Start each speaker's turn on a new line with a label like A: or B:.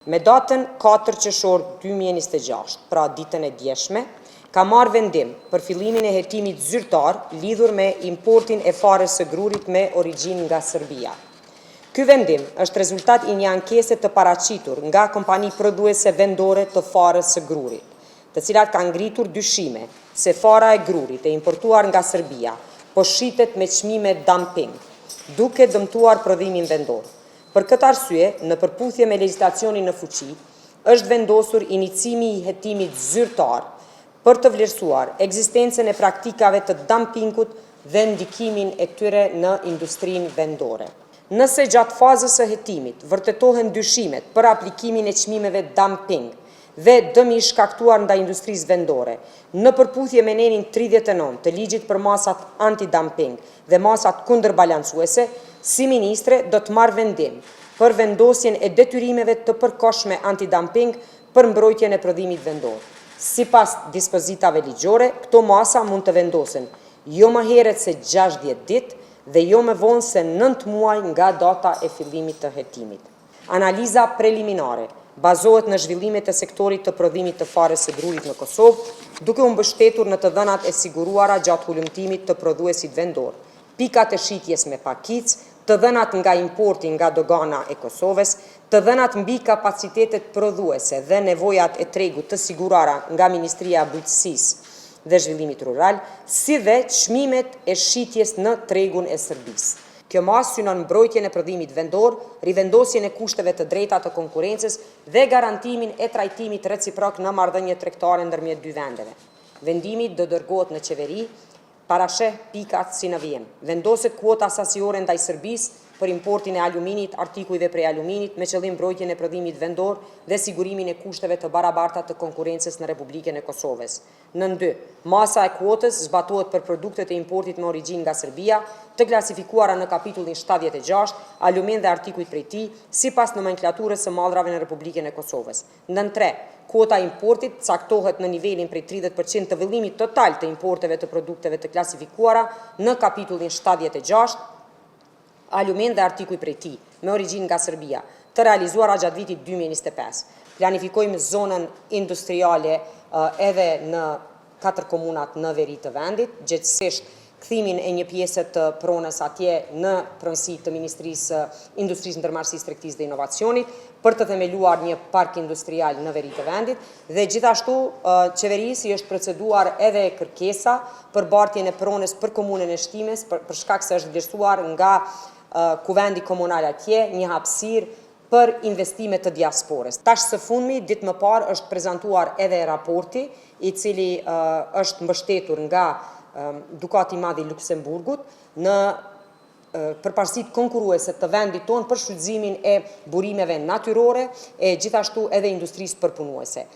A: Me datën 4 qershor 2026, pra ditën e djeshme, ka marrë vendim për fillimin e hetimit zyrtar lidhur me importin e farës së grurit me origjinë nga Serbia. Ky vendim është rezultat i një ankese të paraqitur nga kompani prodhuese vendore të farës së grurit, të cilat kanë ngritur dyshime se fara e grurit e importuar nga Serbia po shitet me çmime dumping, duke dëmtuar prodhimin vendor. Për këtë arsye, në përputhje me legjislacionin në fuqi, është vendosur inicimi i hetimit zyrtar për të vlerësuar ekzistencën e praktikave të dumpingut dhe ndikimin e tyre në industrinë vendore. Nëse gjatë fazës së hetimit vërtetohen dyshimet për aplikimin e çmimeve dumping dhe dëmi i shkaktuar ndaj industrisë vendore, në përputhje me nenin 39 të ligjit për masat anti-dumping dhe masat kundërbalancuese, si ministre do të marrë vendim për vendosjen e detyrimeve të përkohshme anti-dumping për mbrojtjen e prodhimit vendor. Sipas dispozitave ligjore, këto masa mund të vendosen jo më herët se 60 ditë dhe jo më vonë se 9 muaj nga data e fillimit të hetimit. Analiza preliminare bazohet në zhvillimet e sektorit të prodhimit të farës së grurit në Kosovë, duke u mbështetur në të dhënat e siguruara gjatë hulumtimit të prodhuesit vendor, pikat e shitjes me pakic, të dhënat nga importi nga dogana e Kosovës, të dhënat mbi kapacitetet prodhuese dhe nevojat e tregut të siguruara nga Ministria e Bujqësisë dhe Zhvillimit Rural, si dhe çmimet e shitjes në tregun e Serbisë. Kjo masë synon mbrojtjen e prodhimit vendor, rivendosjen e kushteve të drejta të konkurrencës dhe garantimin e trajtimit reciprok në marrëdhënie tregtare ndërmjet dy vendeve. Vendimi do dërgohet në qeveri, parasheh pikat si në vijim. Vendoset kuota sasiore ndaj Serbisë për importin e aluminit, artikujve prej aluminit, me qëllim mbrojtjen e prodhimit vendor dhe sigurimin e kushteve të barabarta të konkurrencës në Republikën e Kosovës. Nën 2, masa e kuotës zbatohet për produktet e importit me origjinë nga Serbia, të klasifikuara në kapitullin 76, alumin dhe artikujt prej tij, sipas nomenklaturës së mallrave në Republikën e Kosovës. Nën 3, kuota e importit caktohet në nivelin prej 30% të vëllimit total të importeve të produkteve të klasifikuara në kapitullin 76, alumin dhe artikuj prej tij, me origjinë nga Serbia, të realizuara gjatë vitit 2025. Planifikojmë zonën industriale edhe në 4 komunat në veri të vendit, gjithsesi kthimin e një pjese të pronës atje në pronësi të Ministrisë Industrisë, Ndërmarrësisë, Tregtisë dhe Inovacionit, për të themeluar një park industrial në veri të vendit, dhe gjithashtu qeverisë i është proceduar edhe kërkesa për bartjen e pronës për komunën e Shtimes, për shkak se është vlerësuar nga kuvendi komunal atje një hapësirë për investime të diasporës. Tash së fundmi, ditë më parë, është prezantuar edhe raporti, i cili është mbështetur nga Dukati i Madh i Luksemburgut në përparësitë konkurruese të vendit tonë për shfrytëzimin e burimeve natyrore e gjithashtu edhe industrisë përpunuese.